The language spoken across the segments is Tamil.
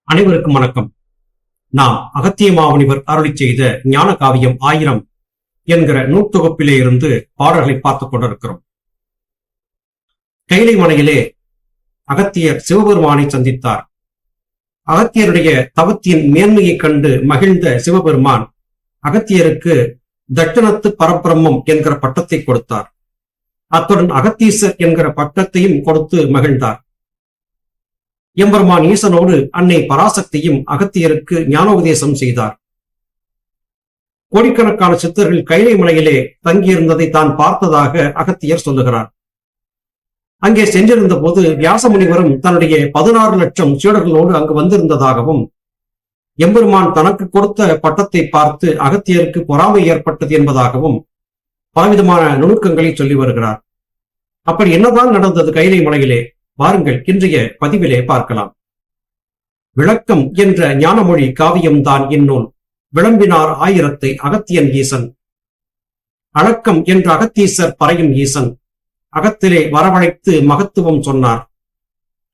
அனைவருக்கும் வணக்கம். நாம் அகத்திய மாமுனிவர் அருளிச் செய்த ஞான காவியம் 1000 என்கிற நூற்தொகுப்பிலே இருந்து பாடல்களை பார்த்துக் கொண்டிருக்கிறோம். கைலை மலையிலே அகத்தியர் சிவபெருமானை சந்தித்தார். அகத்தியருடைய தவத்தின் மேன்மையைக் கண்டு மகிழ்ந்த சிவபெருமான் அகத்தியருக்கு தட்சணத்து பரபிரம்மம் என்கிற பட்டத்தை கொடுத்தார். அத்துடன் அகத்தீசர் என்கிற பட்டத்தையும் கொடுத்து மகிழ்ந்தார். எம்பெருமான் ஈசனோடு அன்னை பராசக்தியும் அகத்தியருக்கு ஞானோபதேசம் செய்தார். கோடிக்கணக்கான சித்தர்கள் கைலை மலையிலே தங்கியிருந்ததை தான் பார்த்ததாக அகத்தியர் சொல்லுகிறார். அங்கே சென்றிருந்த போது வியாசமுனிவரும் தன்னுடைய 16 லட்சம் சீடர்களோடு அங்கு வந்திருந்ததாகவும், எம்பெருமான் தனக்கு கொடுத்த பட்டத்தை பார்த்து அகத்தியருக்கு பொறாமை ஏற்பட்டது என்பதாகவும் பலவிதமான நுணுக்கங்களை சொல்லி வருகிறார். அப்படி என்னதான் நடந்தது கைலை மலையிலே? வாருங்கள் இன்றைய பதிவிலே பார்க்கலாம். விளக்கம் என்ற ஞானமொழி காவியம்தான் இந்நூல். விளம்பினார் 1000 அகத்தியன் ஈசன். அழக்கம் என்ற அகத்தீசர் பறையும் ஈசன் அகத்திலே வரவழைத்து மகத்துவம் சொன்னார்.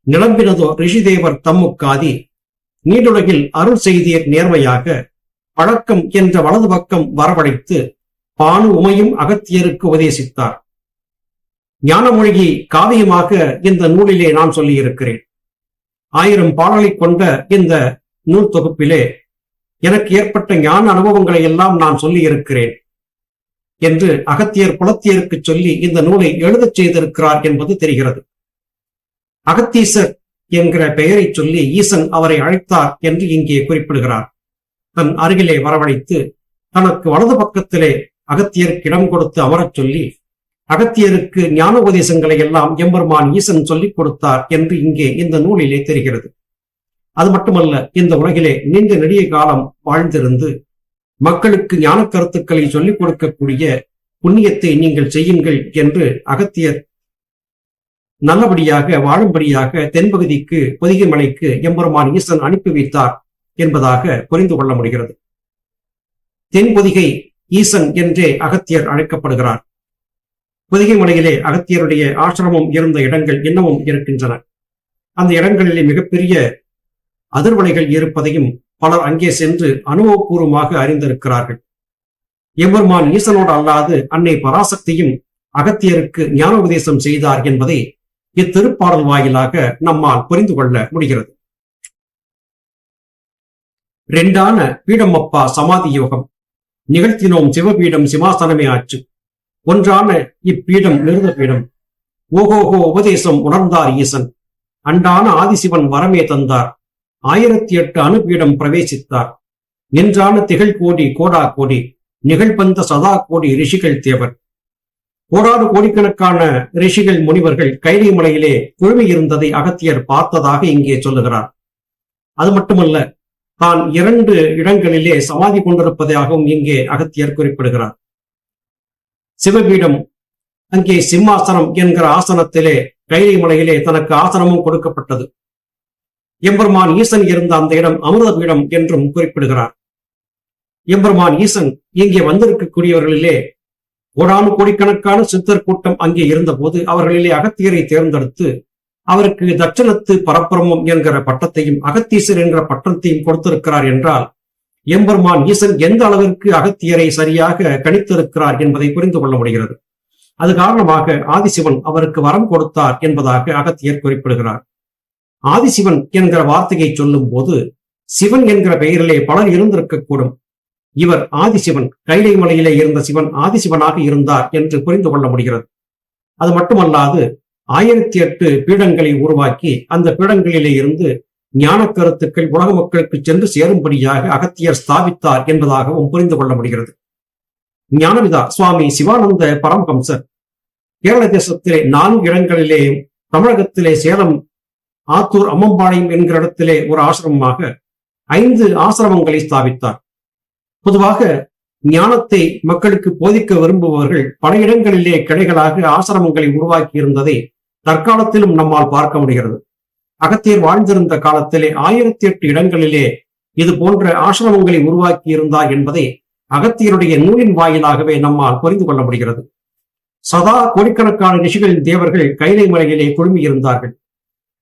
நிலம்பினதோ ரிஷிதேவர் தம்முக்காதி நீடுலகில் அருள் செய்தீர் நேர்மையாக. பழக்கம் என்ற வலது பக்கம் வரவழைத்து பானு உமையும் அகத்தியருக்கு உபதேசித்தார். ஞானமொழியை காவியமாக இந்த நூலிலே நான் சொல்லியிருக்கிறேன். 1000 பாடலை கொண்ட இந்த நூல் தொகுப்பிலே எனக்கு ஏற்பட்ட ஞான அனுபவங்களை எல்லாம் நான் சொல்லியிருக்கிறேன் என்று அகத்தியர் புலத்தியருக்கு சொல்லி இந்த நூலை எழுதச் செய்திருக்கிறார் என்பது தெரிகிறது. அகத்தீசர் என்கிற பெயரை சொல்லி ஈசன் அவரை அழைத்தார் என்று இங்கே குறிப்பிடுகிறார். தன் அருகிலே வரவழைத்து தனக்கு வலது பக்கத்திலே அகத்தியருக்கு இடம் கொடுத்து அமரச் சொல்லி அகத்தியருக்கு ஞான உபதேசங்களை எல்லாம் எம்பெருமான் ஈசன் சொல்லிக் கொடுத்தார் என்று இங்கே இந்த நூலிலே தெரிகிறது. அது மட்டுமல்ல, இந்த உலகிலே நீண்ட நெடிய காலம் வாழ்ந்திருந்து மக்களுக்கு ஞான கருத்துக்களை சொல்லிக் கொடுக்கக்கூடிய புண்ணியத்தை நீங்கள் செய்யுங்கள் என்று அகத்தியர் நல்லபடியாக வாழும்படியாக தென்பகுதிக்கு பொதிகை மலைக்கு எம்பெருமான் ஈசன் அனுப்பி வைத்தார் என்பதாக புரிந்து கொள்ள முடிகிறது. தென்பொதிகை ஈசன் என்றே அகத்தியர் அழைக்கப்படுகிறார். பொதிகை மலையிலே அகத்தியருடைய ஆசிரமம் இருந்த இடங்கள் இன்னமும் இருக்கின்றன. அந்த இடங்களிலே மிகப்பெரிய அதிர்வலைகள் இருப்பதையும் பலர் அங்கே சென்று அனுபவபூர்வமாக அறிந்திருக்கிறார்கள். எம்பெருமான் ஈசனோடு அல்லாது அன்னை பராசக்தியும் அகத்தியருக்கு ஞானோபதேசம் செய்தார் என்பதை இத்திருப்பாடல் வாயிலாக நம்மால் புரிந்து கொள்ள முடிகிறது. 2ஆன பீடமப்பா சமாதி யோகம் நிகழ்த்தினோம் சிவபீடம் சிமாசனமே ஆச்சு. 1ஆன இப்பீடம் நிருத பீடம். ஓகோகோ உபதேசம் உணர்ந்தார் ஈசன். அண்டான ஆதிசிவன் வரமே தந்தார். 1008 அணுபீடம் பிரவேசித்தார். நின்றான திகழ் கோடி கோடா கோடி நிகழ்பந்த சதா கோடி ரிஷிகள் தேவர். கோடாடு கோடிக்கணக்கான ரிஷிகள் முனிவர்கள் கைலை மலையிலே குழுமியிருந்ததை அகத்தியர் பார்த்ததாக இங்கே சொல்லுகிறார். அது மட்டுமல்ல, தான் 2 இடங்களிலே சமாதி கொண்டிருப்பதாகவும் இங்கே அகத்தியர் குறிப்பிடுகிறார். சிவபீடம், அங்கே சிம்மாசனம் என்கிற ஆசனத்திலே கைலை மலையிலே தனக்கு ஆசனமும் கொடுக்கப்பட்டது. எம்பெருமான் ஈசன் இருந்த அந்த இடம் அமிர்த பீடம் என்றும் குறிப்பிடுகிறார். எம்பெருமான் ஈசன் இங்கே வந்திருக்கக்கூடியவர்களிலே கோடானு கோடிக்கணக்கான சித்தர் கூட்டம் அங்கே இருந்த போது அவர்களிலே அகத்தியரை தேர்ந்தெடுத்து அவருக்கு தட்சணத்து பரபிரம்மம் என்கிற பட்டத்தையும் அகத்தீசர் என்கிற பட்டத்தையும் கொடுத்திருக்கிறார் என்றால் எம்பெருமான் ஈசன் எந்த அளவிற்கு அகத்தியரை சரியாக கணித்திருக்கிறார் என்பதை புரிந்து கொள்ள முடிகிறது. அது காரணமாக ஆதிசிவன் அவருக்கு வரம் கொடுத்தார் என்பதாக அகத்தியர் குறிப்பிடுகிறார். ஆதிசிவன் என்கிற வார்த்தையை சொல்லும் போது சிவன் என்கிற பெயரிலே பலர் இருந்திருக்கக்கூடும். இவர் ஆதிசிவன், கைலை மலையிலே இருந்த சிவன் ஆதிசிவனாக இருந்தார் என்று புரிந்து கொள்ள முடிகிறது. அது மட்டுமல்லாது 1008 பீடங்களை உருவாக்கி அந்த பீடங்களிலே இருந்து ஞான கருத்துக்கள் உலக மக்களுக்கு சென்று சேரும்படியாக அகத்தியர் ஸ்தாபித்தார் என்பதாகவும் புரிந்து கொள்ள முடிகிறது. ஞானவிதா சுவாமி சிவானந்த பரமஹம்சர் கேரள தேசத்திலே 4 இடங்களிலே, தமிழகத்திலே சேலம் ஆத்தூர் அம்மம்பாளையம் என்கிற இடத்திலே ஒரு ஆசிரமமாக 5 ஆசிரமங்களை ஸ்தாபித்தார். பொதுவாக ஞானத்தை மக்களுக்கு போதிக்க விரும்புபவர்கள் பல இடங்களிலே கிளைகளாக ஆசிரமங்களை உருவாக்கி இருந்ததை தற்காலத்திலும் நம்மால் பார்க்க முடிகிறது. அகத்தியர் வாழ்ந்திருந்த காலத்திலே 1008 இடங்களிலே இது போன்ற ஆசிரமங்களை உருவாக்கி இருந்தார் என்பதை அகத்தியருடைய நூலின் வாயிலாகவே நம்மால் புரிந்து கொள்ள முடிகிறது. சதா கோடிக்கணக்கான ரிஷிகளின் தேவர்கள் கைலை மலையிலே குழுமி இருந்தார்கள்.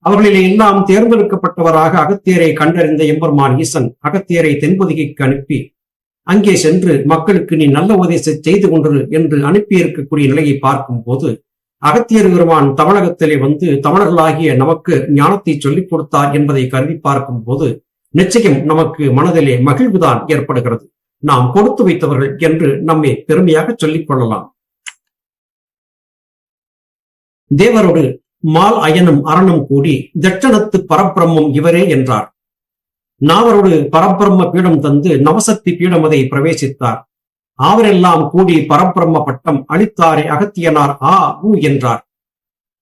அவர்களிலே எல்லாம் தேர்ந்தெடுக்கப்பட்டவராக அகத்தியரை கண்டறிந்த எம்பெருமான் ஈசன் அகத்தியரை தென்பொதிகைக்கு அனுப்பி அங்கே சென்று மக்களுக்கு நீ நல்ல உபதேசம் செய்து கொண்டிரு என்று அனுப்பியிருக்கக்கூடிய நிலையை பார்க்கும் போது அகத்தியர் பெருமான் தமிழகத்திலே வந்து தமிழர்களாகிய நமக்கு ஞானத்தை சொல்லிக் கொடுத்தார் என்பதை கருதி பார்க்கும் போது நிச்சயம் நமக்கு மனதிலே மகிழ்வுதான் ஏற்படுகிறது. நாம் கொடுத்து வைத்தவர்கள் என்று நம்மை பெருமையாக சொல்லிக் கொள்ளலாம். தேவரோடு மால் அயனும் அரணம் கூடி தட்சணத்து பரபிரம்மம் இவரே என்றார். நாவரோடு பரபிரம்ம பீடம் தந்து நவசக்தி பீடம் அதை பிரவேசித்தார். அவரெல்லாம் கூடி பரபிரம்ம பட்டம் அளித்தாரே அகத்தியனார் ஆ ஊ என்றார்.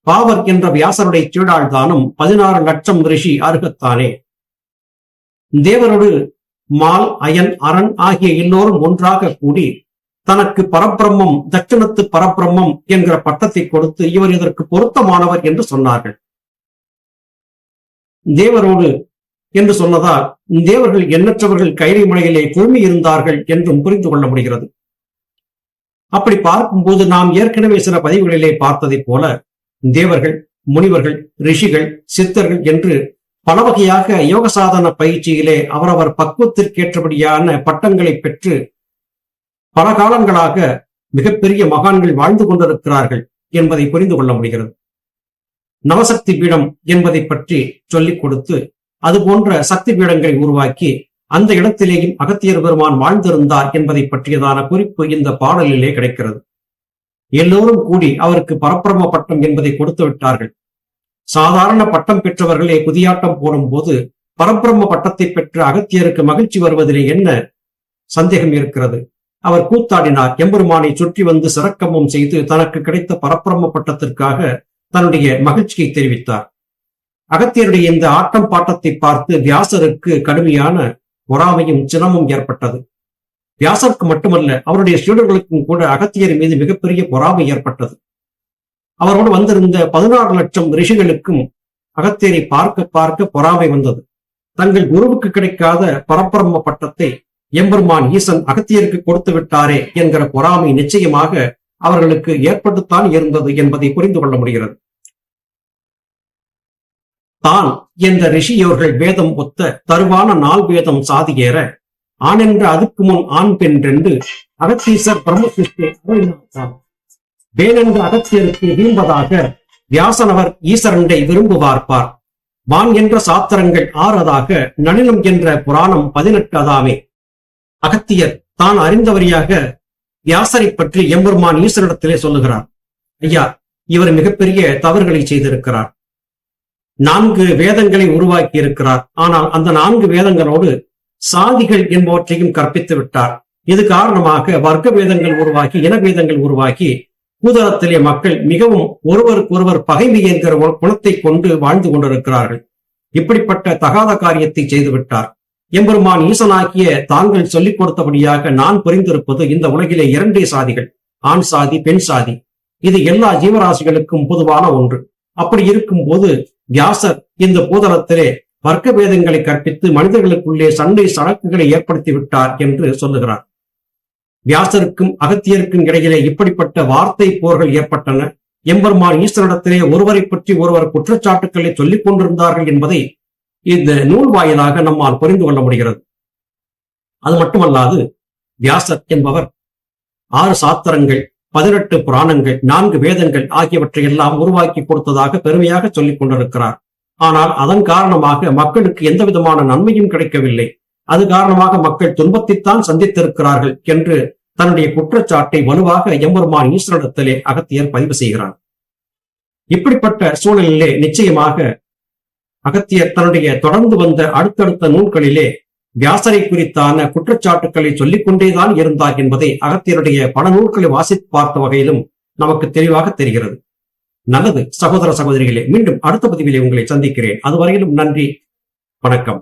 பாவர் என்ற வியாசருடைய சீடாள் தானும் 16 லட்சம் ரிஷி அருகத்தானே. தேவரோடு மால் அயன் அரண் ஆகிய எல்லோரும் ஒன்றாக கூடி தனக்கு பரபிரம்மம் தட்சணத்து பரபிரம்மம் என்கிற பட்டத்தை கொடுத்து இவர் இதற்கு பொருத்தமானவர் என்று சொன்னார்கள். தேவரோடு என்று சொன்னதால் தேவர்கள் எண்ணற்றவர்கள் கைலை மலையிலே குழுமி இருந்தார்கள் என்றும் புரிந்து கொள்ள முடிகிறது. அப்படி பார்க்கும்போது நாம் ஏற்கனவே சில பதிவுகளிலே பார்த்ததைப் போல தேவர்கள், முனிவர்கள், ரிஷிகள், சித்தர்கள் என்று பல வகையாக யோக சாதன பயிற்சியிலே அவரவர் பக்குவத்திற்கேற்றபடியான பட்டங்களை பெற்று பல காலங்களாக மிகப்பெரிய மகான்கள் வாழ்ந்து கொண்டிருக்கிறார்கள் என்பதை புரிந்து கொள்ள முடிகிறது. நவசக்தி பீடம் என்பதை பற்றி சொல்லிக் கொடுத்து அது போன்ற சக்தி பீடங்களை உருவாக்கி அந்த இடத்திலேயும் அகத்தியர் பெருமான் வாழ்ந்திருந்தார் என்பதை பற்றியதான குறிப்பு இந்த பாடலிலே கிடைக்கிறது. எல்லோரும் கூடி அவருக்கு பரபிரம்ம பட்டம் என்பதை கொடுத்து விட்டார்கள். சாதாரண பட்டம் பெற்றவர்களே குதியாட்டம் போடும் போது பரபிரம்ம பட்டத்தை பெற்ற அகத்தியருக்கு மகிழ்ச்சி வருவதிலே என்ன சந்தேகம் இருக்கிறது? அவர் கூத்தாடினார். எம்பெருமானை சுற்றி வந்து சிறக்கமும் செய்து தனக்கு கிடைத்த பரபிரம்ம பட்டத்திற்காக தன்னுடைய மகிழ்ச்சியை தெரிவித்தார். அகத்தியருடைய இந்த ஆட்டம் பாட்டத்தை பார்த்து வியாசருக்கு கடுமையான பொறாமையும் சினமும் ஏற்பட்டது. வியாசருக்கு மட்டுமல்ல, அவருடைய சீடர்களுக்கும் கூட அகத்தியர் மீது மிகப்பெரிய பொறாமை ஏற்பட்டது. அவரோடு வந்திருந்த 16 லட்சம் ரிஷிகளுக்கும் அகத்தியரை பார்க்க பார்க்க பொறாமை வந்தது. தங்கள் குருவுக்கு கிடைக்காத பரபிரம்ம பட்டத்தை எம்பெருமான் ஈசன் அகத்தியருக்கு கொடுத்து விட்டாரே என்கிற பொறாமை நிச்சயமாக அவர்களுக்கு ஏற்பட்டுத்தான் இருந்தது என்பதை புரிந்து கொள்ள முடிகிறது. தான் என்ற ரிஷியோர்கள் வேதம் ஒத்த தருவான நாள் வேதம் சாதியேற ஆணென்ற அதுக்கு முன் ஆண் பெண் ரெண்டு அகத்தீசர் பிரம்மசிஷ்டே வேணென்ற அகத்தியருக்கு விரும்பதாக வியாசனவர் ஈசரண்டை விரும்புவார்ப்பார். வான் என்ற சாத்திரங்கள் 6 நளினம் என்ற புராணம் 18 அகத்தியர் தான் அறிந்தவரியாக வியாசரை பற்றி எம்பெருமான் ஈசரிடத்திலே சொல்லுகிறார். ஐயா, இவர் மிகப்பெரிய தவறுகளை செய்திருக்கிறார். 4 வேதங்களை உருவாக்கி இருக்கிறார். ஆனால் அந்த 4 வேதங்களோடு சாதிகள் என்பவற்றையும் கற்பித்து விட்டார். இது காரணமாக வர்க்க வேதங்கள் உருவாக்கி இன வேதங்கள் உருவாக்கி பூதளத்திலே மக்கள் மிகவும் ஒருவருக்கொருவர் பகைமை என்கிற குணத்தை கொண்டு வாழ்ந்து கொண்டிருக்கிறார்கள். இப்படிப்பட்ட தகாத காரியத்தை செய்துவிட்டார். எம்பெருமான் ஈசனாகிய தாங்கள் சொல்லிக் கொடுத்தபடியாக நான் புரிந்திருப்பது இந்த உலகிலே 2 சாதிகள், ஆண் சாதி, பெண் சாதி. இது எல்லா ஜீவராசிகளுக்கும் பொதுவான ஒன்று. அப்படி இருக்கும் போது வியாசர் இந்த பூதளத்திலே வர்க்க வேதங்களை கற்பித்து மனிதர்களுக்குள்ளே சண்டை சடக்குகளை ஏற்படுத்தி விட்டார் என்று சொல்லுகிறார். வியாசருக்கும் அகத்தியருக்கும் இடையிலே இப்படிப்பட்ட வார்த்தை போர்கள் ஏற்பட்டன. எம்பெருமான் ஈஸ்வரிடத்திலே ஒருவரை பற்றி ஒருவர் குற்றச்சாட்டுக்களை சொல்லிக் கொண்டிருந்தார்கள் என்பதை இந்த நூல் வாயிலாக நம்மால் புரிந்து கொள்ள முடிகிறது. அது மட்டுமல்லாது வியாசர் என்பவர் 6 சாத்திரங்கள், 18 புராணங்கள், 4 வேதங்கள் ஆகியவற்றை எல்லாம் உருவாக்கி கொடுத்ததாக பெருமையாக சொல்லிக் கொண்டிருக்கிறார். ஆனால் அதன் காரணமாக மக்களுக்கு எந்த விதமான நன்மையும் கிடைக்கவில்லை. அது காரணமாக மக்கள் துன்பத்தைத்தான் சந்தித்திருக்கிறார்கள் என்று தன்னுடைய குற்றச்சாட்டை வலுவாக எம்பெருமான் ஈஸ்வரிடத்திலே அகத்தியர் பதிவு செய்கிறார். இப்படிப்பட்ட சூழலிலே நிச்சயமாக அகத்தியர் தன்னுடைய தொடர்ந்து வந்த அடுத்தடுத்த நூல்களிலே வியாசரை குறித்தான குற்றச்சாட்டுக்களை சொல்லிக் கொண்டேதான் இருந்தார் என்பதை அகத்தியருடைய பல நூல்களை வாசித்து பார்த்த வகையிலும் நமக்கு தெளிவாக தெரிகிறது. நல்லது சகோதர சகோதரிகளே, மீண்டும் அடுத்த பதிவிலே உங்களை சந்திக்கிறேன். அதுவரையிலும் நன்றி, வணக்கம்.